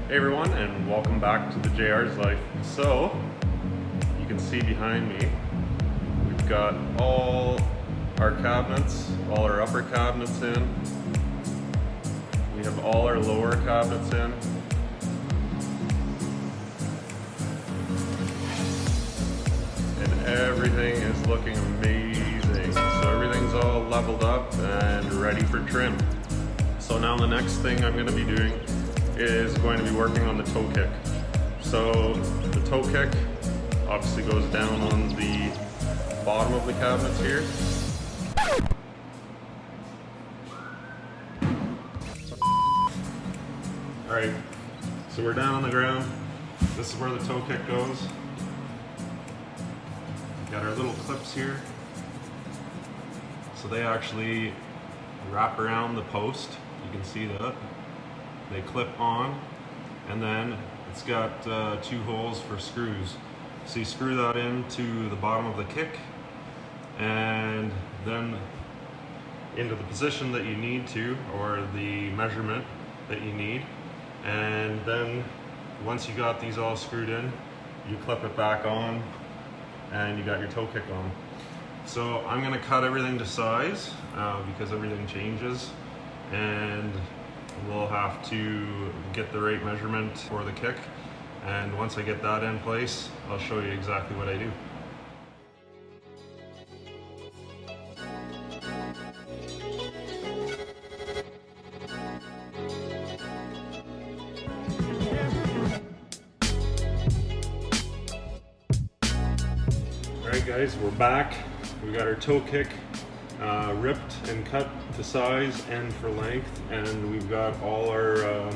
Hey everyone, and welcome back to the JR's Life. So, you can see behind me, we've got all our cabinets, all our upper cabinets in. We have all our lower cabinets in. And everything is looking amazing. So everything's all leveled up and ready for trim. So now the next thing I'm going to be doing is going to be working on the toe kick. So the toe kick obviously goes down on the bottom of the cabinets here. Alright, so we're down on the ground. This is where the toe kick goes. Got our little clips here. So they actually wrap around the post. You can see that. They clip on, and then it's got two holes for screws. So you screw that into the bottom of the kick, and then into the position that you need to, or the measurement that you need. And then once you got these all screwed in, you clip it back on, and you got your toe kick on. So I'm gonna cut everything to size because everything changes, and we'll have to get the right measurement for the kick. And once I get that in place, I'll show you exactly what I do. Alright guys, we're back. We got our toe kick ripped and cut to size and for length, and we've got all our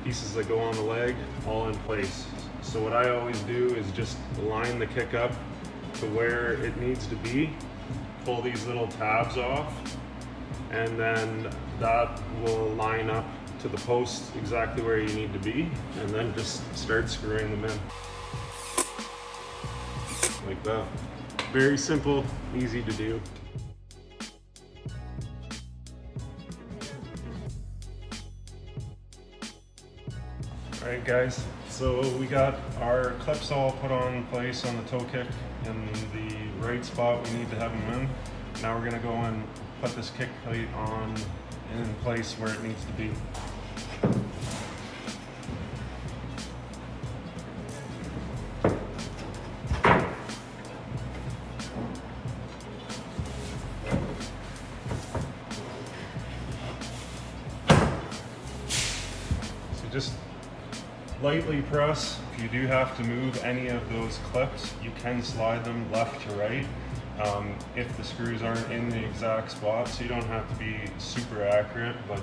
pieces that go on the leg all in place. So what I always do is just line the kick up to where it needs to be, pull these little tabs off, and then that will line up to the post exactly where you need to be, and then just start screwing them in. Like that. Very simple, easy to do. Alright guys, so we got our clips all put on place on the toe kick in the right spot we need to have them in. Now we're going to go and put this kick plate on in place where it needs to be. Just lightly press. If you do have to move any of those clips, you can slide them left to right if the screws aren't in the exact spot, so you don't have to be super accurate, but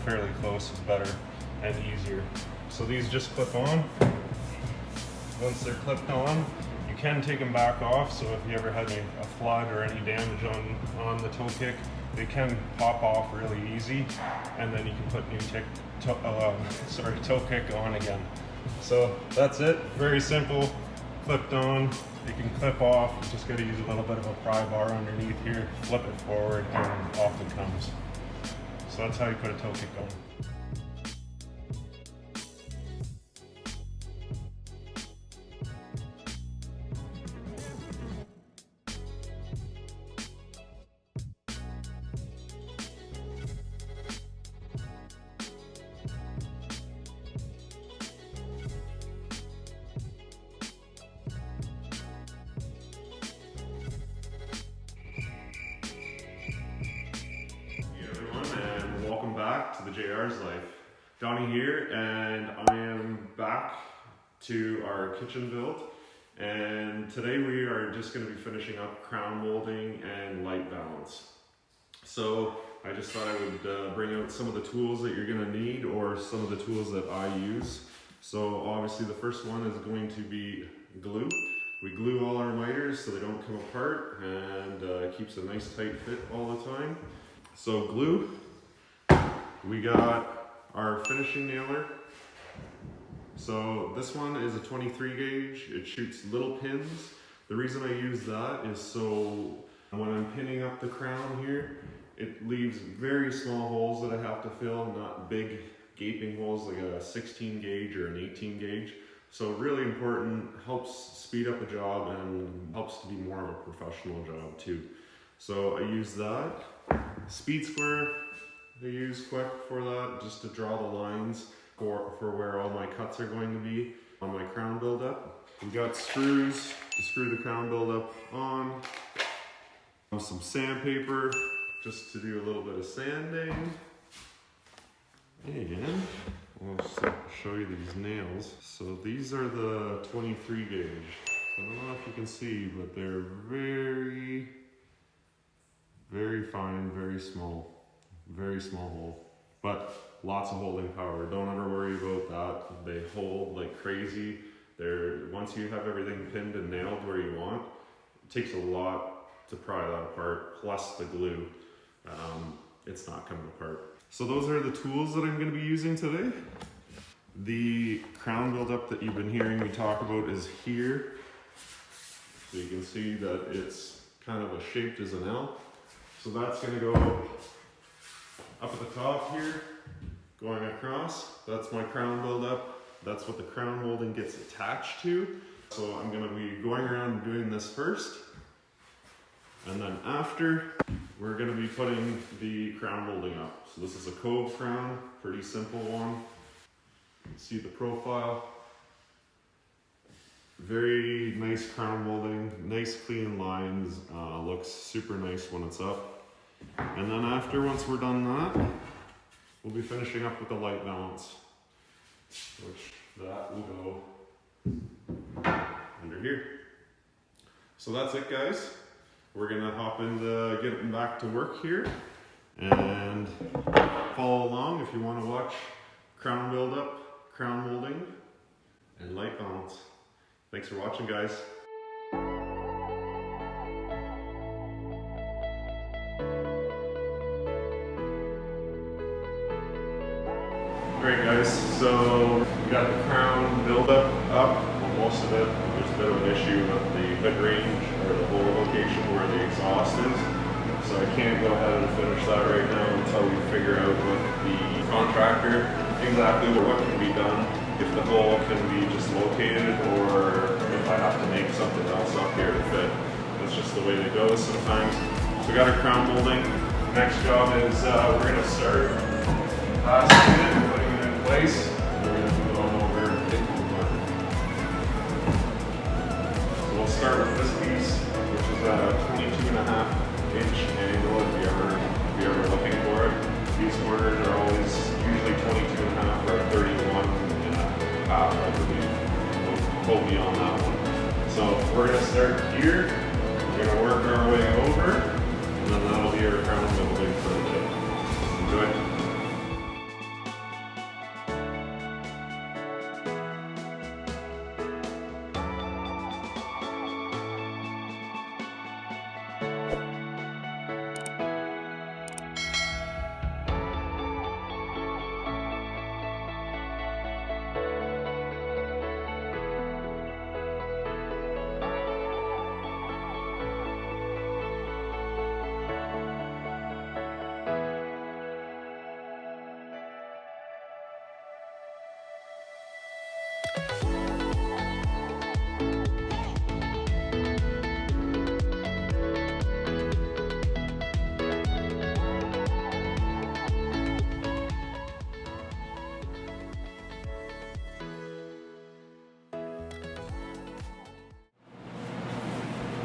fairly close is better and easier. So these just clip on. Once they're clipped on, you can take them back off, so if you ever had a flood or any damage on the toe kick, they can pop off really easy, and then you can put new toe kick on again. So that's it, very simple, clipped on. You can clip off, you just gotta use a little bit of a pry bar underneath here, flip it forward, and off it comes. So that's how you put a toe kick on. Welcome back to the JR's Life. Donnie here, and I am back to our kitchen build, and today we are just going to be finishing up crown molding and light balance. So I just thought I would bring out some of the tools that you're going to need, or some of the tools that I use. So obviously the first one is going to be glue. We glue all our miters so they don't come apart, and keeps a nice tight fit all the time. So glue. We got our finishing nailer. So this one is a 23 gauge. It shoots little pins. The reason I use that is so when I'm pinning up the crown here, it leaves very small holes that I have to fill, not big gaping holes like a 16 gauge or an 18 gauge. So really important, helps speed up a job and helps to be more of a professional job too. So I use that. Speed square I use quick for that, just to draw the lines for where all my cuts are going to be on my crown buildup. We got screws to screw the crown buildup on. Some sandpaper just to do a little bit of sanding. And I'll show you these nails. So these are the 23 gauge. I don't know if you can see, but they're very, very fine, very small hole. But lots of holding power. Don't ever worry about that. They hold like crazy. Once you have everything pinned and nailed where you want, it takes a lot to pry that apart, plus the glue. It's not coming apart. So those are the tools that I'm going to be using today. The crown buildup that you've been hearing me talk about is here. So you can see that it's kind of shaped as an L. So that's going to go up at the top here, going across. That's my crown buildup. That's what the crown molding gets attached to. So I'm going to be going around and doing this first. And then after, we're going to be putting the crown molding up. So this is a cove crown, pretty simple one. You can see the profile. Very nice crown molding, nice clean lines, looks super nice when it's up. And then after, once we're done that, we'll be finishing up with the light valance, which that will go under here. So that's it, guys. We're gonna hop into getting back to work here and follow along if you want to watch crown buildup, crown molding, and light valance. Thanks for watching, guys. Alright guys, so we got the crown buildup up, well, most of it. There's a bit of an issue with the mid-range or the hole location where the exhaust is. So I can't go ahead and finish that right now until we figure out with the contractor exactly what can be done, if the hole can be just located or if I have to make something else up here to fit. That's just the way it goes sometimes. So we got our crown molding. Next job is we're going to start passing it and putting it in place. We're going to move on over and take it apart. So we'll start with this piece, which is a 22.5-inch angle if you're ever looking for it. These corners are always usually 22.5 or 31.5, I believe. We'll go beyond that one. So we're going to start here. We're going to work our way over, and then that'll be our crown building for the day. Enjoy.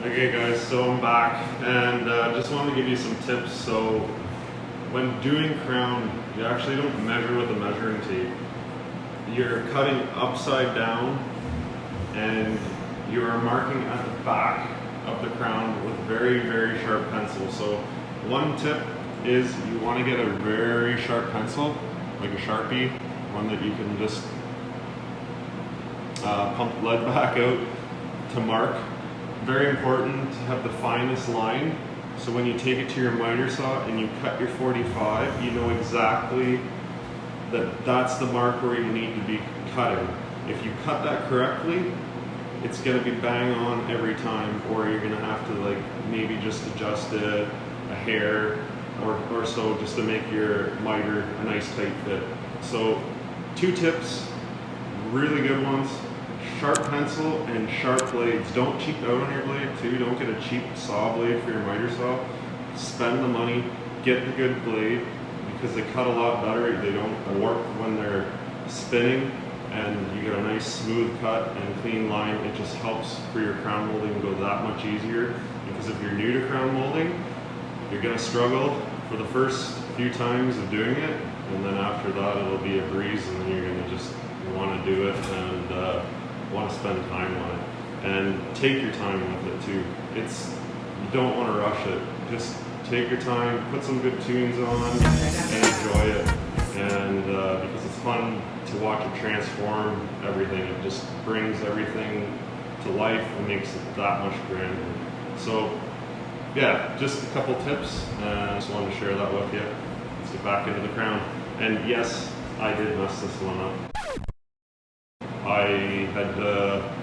Okay guys, so I'm back and just wanted to give you some tips. So when doing crown, you actually don't measure with a measuring tape. You're cutting upside down and you are marking at the back of the crown with very, very sharp pencil. So one tip is you want to get a very sharp pencil, like a Sharpie, one that you can just pump lead back out to mark. Very important to have the finest line, so when you take it to your miter saw and you cut your 45, you know exactly that that's the mark where you need to be cutting. If you cut that correctly, it's going to be bang on every time, or you're going to have to like maybe just adjust it a hair or so just to make your miter a nice tight fit. So 2 tips, really good ones. Sharp pencil and sharp blades. Don't cheap out on your blade too. Don't get a cheap saw blade for your miter saw. Spend the money, get the good blade, because they cut a lot better. They don't warp when they're spinning, and you get a nice smooth cut and clean line. It just helps for your crown molding go that much easier, because if you're new to crown molding, you're gonna struggle for the first few times of doing it, and then after that it'll be a breeze, and then you're gonna just wanna do it and want to spend time on it. And take your time with it too. You don't want to rush it. Just take your time, put some good tunes on, and enjoy it. And because it's fun to watch it transform everything. It just brings everything to life and makes it that much grander. So yeah, just a couple tips, and I just wanted to share that with you. Let's get back into the crown. And yes, I did mess this one up. I had to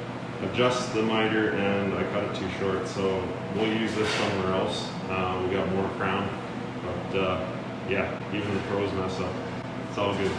adjust the miter and I cut it too short, so we'll use this somewhere else. We got more crown, but yeah, even the pros mess up. It's all good.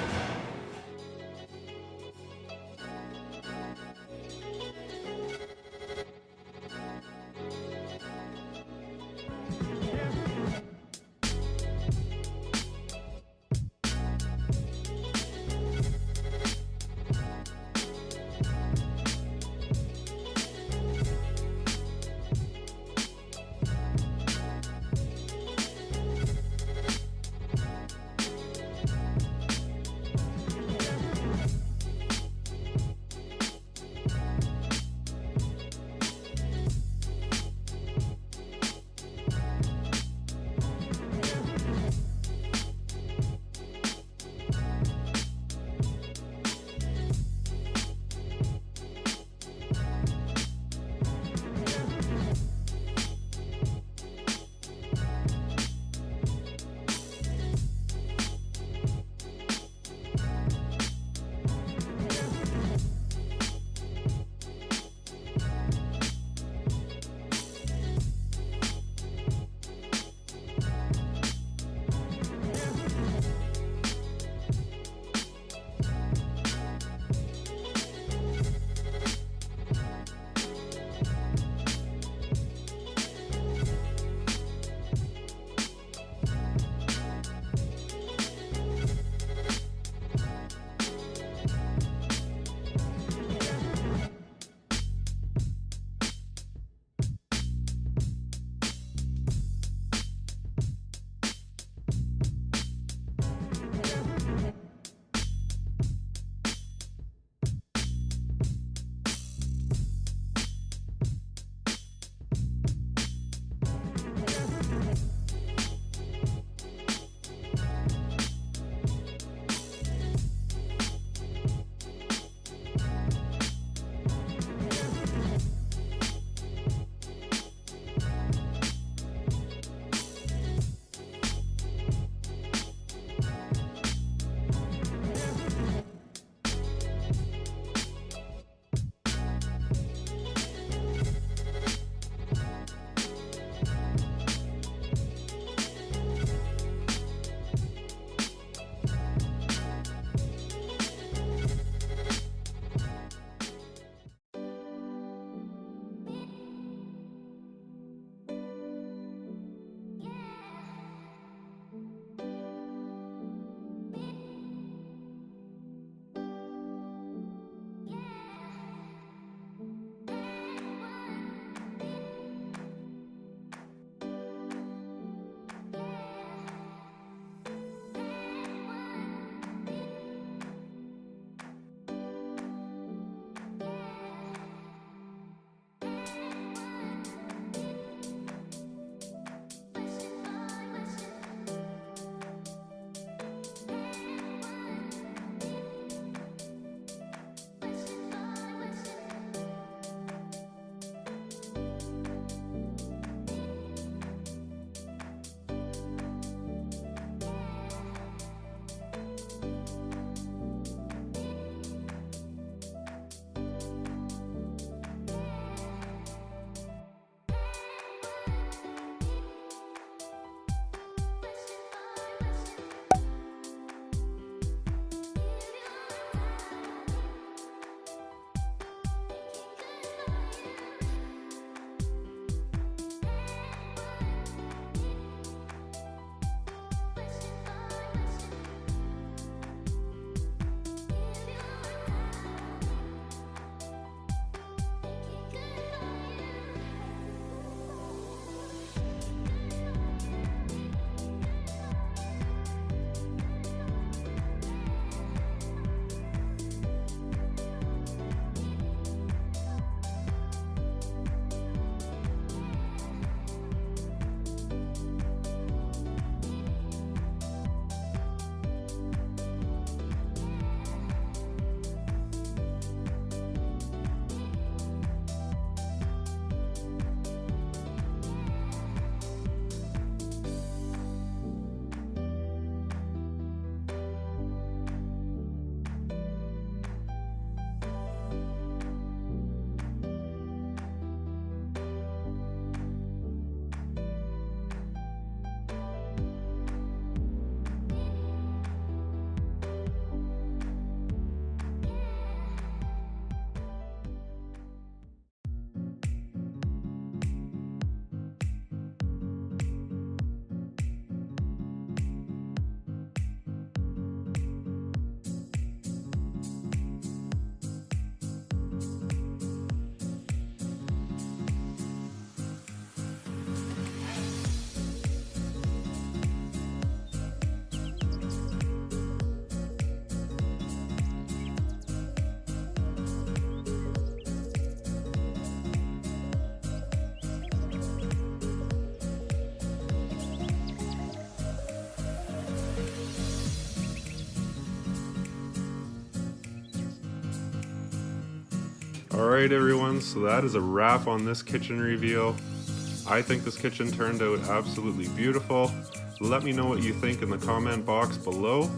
Alright everyone, so that is a wrap on this kitchen reveal. I think this kitchen turned out absolutely beautiful. Let me know what you think in the comment box below.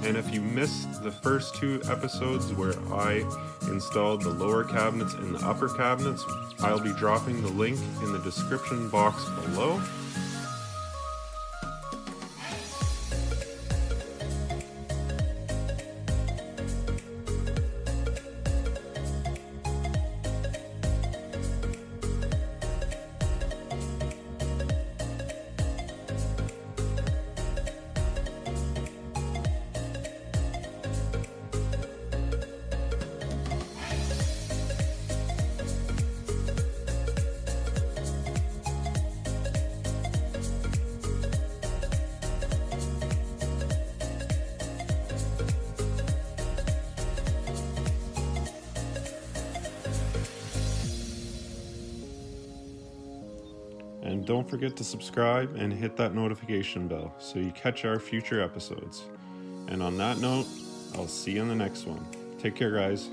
And if you missed the first 2 episodes where I installed the lower cabinets and the upper cabinets, I'll be dropping the link in the description box below. And don't forget to subscribe and hit that notification bell so you catch our future episodes. And on that note, I'll see you in the next one. Take care, guys.